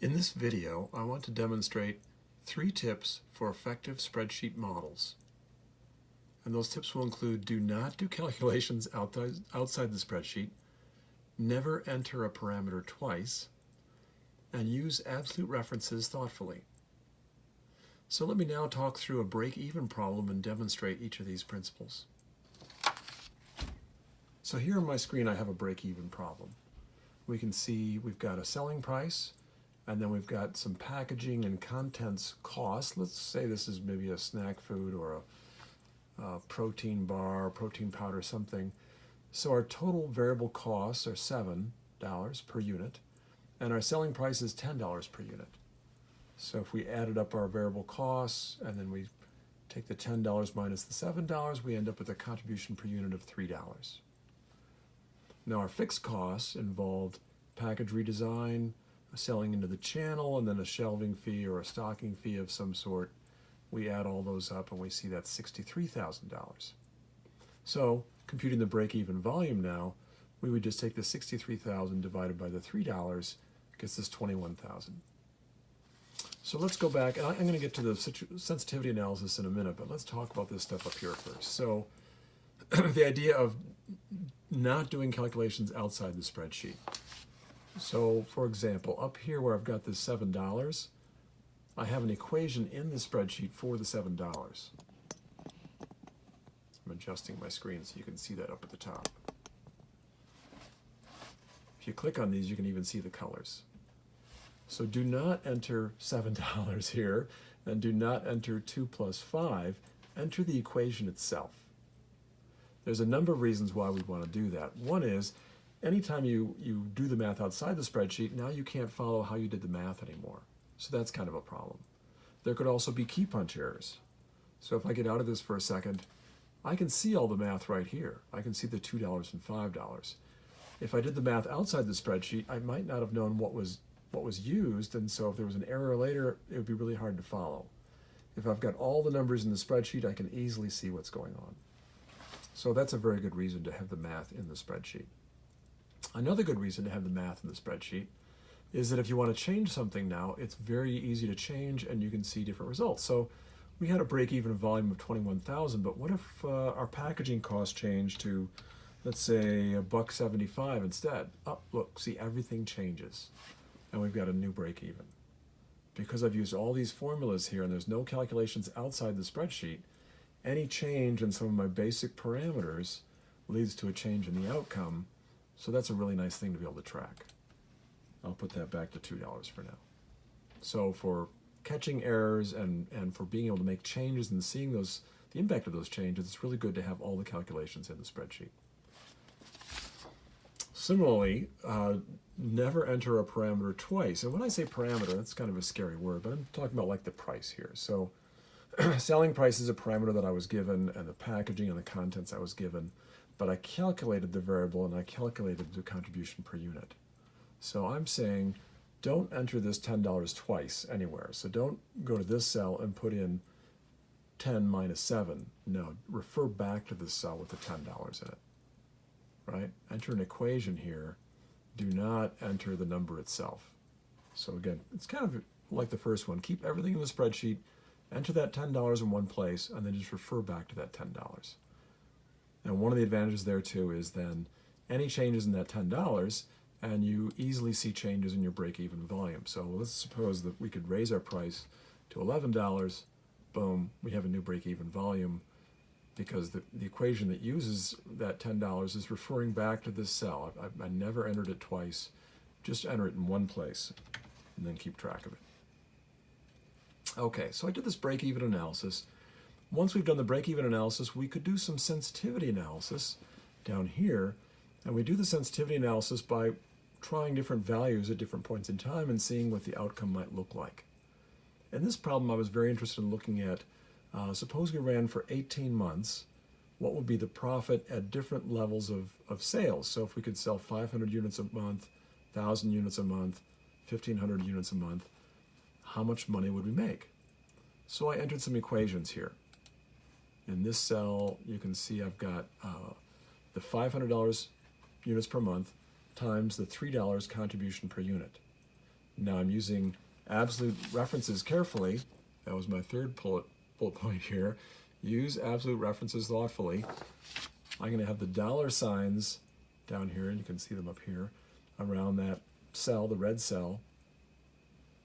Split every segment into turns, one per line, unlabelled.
In this video, I want to demonstrate 3 tips for effective spreadsheet models. And those tips will include: do not do calculations outside the spreadsheet, never enter a parameter twice, and use absolute references thoughtfully. So let me now talk through a break-even problem and demonstrate each of these principles. So here on my screen I have a break-even problem. We can see we've got a selling price, and then we've got some packaging and contents costs. Let's say this is maybe a snack food or a protein bar, protein powder, something. So our total variable costs are $7 per unit, and our selling price is $10 per unit. So if we added up our variable costs and then we take the $10 minus the $7, we end up with a contribution per unit of $3. Now our fixed costs involved package redesign, selling into the channel, and then a shelving fee or a stocking fee of some sort. We add all those up and we see that's $63,000. So computing the break-even volume now, we would just take the $63,000 divided by the $3 gets us $21,000. So let's go back, and I'm going to get to the sensitivity analysis in a minute, but let's talk about this stuff up here first. So the idea of not doing calculations outside the spreadsheet. So for example, up here where I've got this $7, I have an equation in the spreadsheet for the $7. I'm adjusting my screen so you can see that up at the top. If you click on these, you can even see the colors. So do not enter $7 here, and do not enter 2 plus 5. Enter the equation itself. There's a number of reasons why we want to do that. One is, anytime you do the math outside the spreadsheet, now you can't follow how you did the math anymore. So that's kind of a problem. There could also be key punch errors. So if I get out of this for a second, I can see all the math right here. I can see the $2 and $5. If I did the math outside the spreadsheet, I might not have known what was used, and so if there was an error later, it would be really hard to follow. If I've got all the numbers in the spreadsheet, I can easily see what's going on. So that's a very good reason to have the math in the spreadsheet. Another good reason to have the math in the spreadsheet is that if you want to change something now, it's very easy to change and you can see different results. So we had a break-even volume of 21,000, but what if our packaging cost changed to, let's say, $1.75 instead? Oh, look, see, everything changes, and we've got a new break-even. Because I've used all these formulas here and there's no calculations outside the spreadsheet, any change in some of my basic parameters leads to a change in the outcome. So that's a really nice thing to be able to track. I'll put that back to $2 for now. So for catching errors and for being able to make changes and seeing the impact of those changes, it's really good to have all the calculations in the spreadsheet. Similarly, never enter a parameter twice. And when I say parameter, that's kind of a scary word, but I'm talking about like the price here. So selling price is a parameter that I was given, and the packaging and the contents I was given, but I calculated the variable and I calculated the contribution per unit. So I'm saying don't enter this $10 twice anywhere. So don't go to this cell and put in 10 minus 7. No, refer back to this cell with the $10 in it, right? Enter an equation here. Do not enter the number itself. So again, it's kind of like the first one. Keep everything in the spreadsheet, enter that $10 in one place, and then just refer back to that $10. And one of the advantages there too is then any changes in that $10, and you easily see changes in your break-even volume. So let's suppose that we could raise our price to $11. Boom, we have a new break-even volume because the equation that uses that $10 is referring back to this cell. I never entered it twice. Just enter it in one place and then keep track of it. Okay, so I did this break-even analysis. Once we've done the break-even analysis, we could do some sensitivity analysis down here. And we do the sensitivity analysis by trying different values at different points in time and seeing what the outcome might look like. In this problem, I was very interested in looking at, suppose we ran for 18 months, what would be the profit at different levels of sales? So if we could sell 500 units a month, 1,000 units a month, 1,500 units a month, how much money would we make? So I entered some equations here. In this cell, you can see I've got the $500 units per month times the $3 contribution per unit. Now I'm using absolute references carefully. That was my third bullet point here. Use absolute references thoughtfully. I'm going to have the dollar signs down here, and you can see them up here, around that cell, the red cell,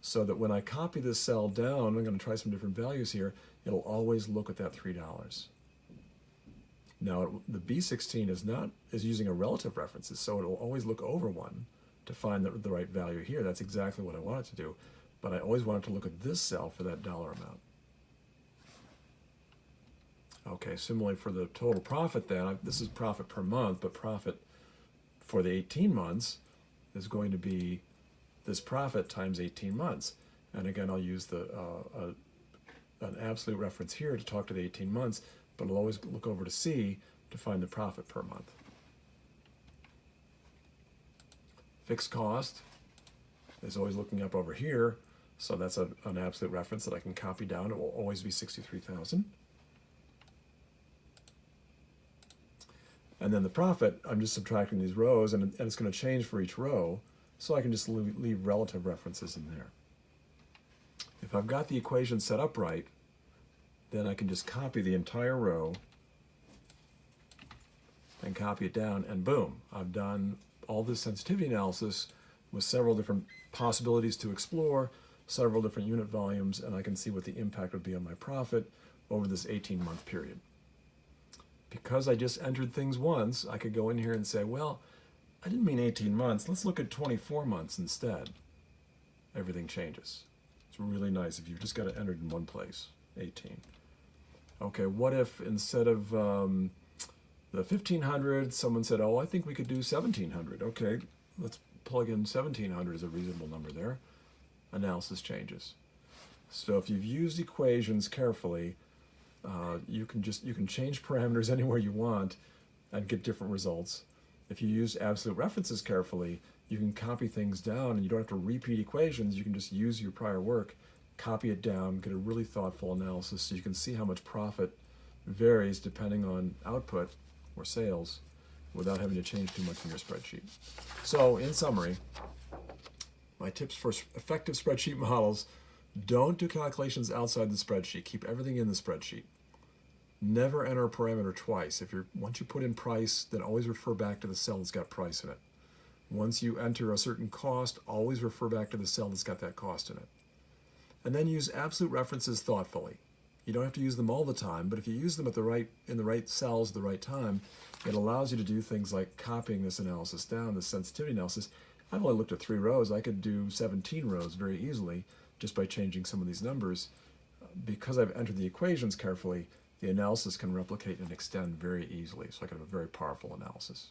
so that when I copy this cell down, I'm going to try some different values here, it'll always look at that $3. Now, the B16 is using a relative references, so it'll always look over one to find the right value here. That's exactly what I want it to do, but I always want it to look at this cell for that dollar amount. Okay, similarly for the total profit then, this is profit per month, but profit for the 18 months is going to be this profit times 18 months. And again, I'll use an absolute reference here to talk to the 18 months, but I'll always look over to C to find the profit per month. Fixed cost is always looking up over here, so that's an absolute reference that I can copy down. It will always be 63,000. And then the profit, I'm just subtracting these rows, and it's going to change for each row, so I can just leave relative references in there. If I've got the equation set up right, then I can just copy the entire row and copy it down, and boom, I've done all this sensitivity analysis with several different possibilities to explore, several different unit volumes, and I can see what the impact would be on my profit over this 18-month period. Because I just entered things once, I could go in here and say, well, I didn't mean 18 months. Let's look at 24 months instead. Everything changes. It's really nice if you've just got it entered in one place, 18. Okay, what if instead of the 1,500, someone said, oh, I think we could do 1,700. Okay, let's plug in 1,700 as a reasonable number there. Analysis changes. So if you've used equations carefully, you can change parameters anywhere you want and get different results. If you use absolute references carefully, you can copy things down and you don't have to repeat equations. You can just use your prior work, copy it down, get a really thoughtful analysis so you can see how much profit varies depending on output or sales without having to change too much in your spreadsheet. So in summary, my tips for effective spreadsheet models: don't do calculations outside the spreadsheet. Keep everything in the spreadsheet. Never enter a parameter twice. Once you put in price, then always refer back to the cell that's got price in it. Once you enter a certain cost, always refer back to the cell that's got that cost in it. And then use absolute references thoughtfully. You don't have to use them all the time, but if you use them in the right cells at the right time, it allows you to do things like copying this analysis down, this sensitivity analysis. I've only looked at 3 rows. I could do 17 rows very easily just by changing some of these numbers. Because I've entered the equations carefully, the analysis can replicate and extend very easily, so I can have a very powerful analysis.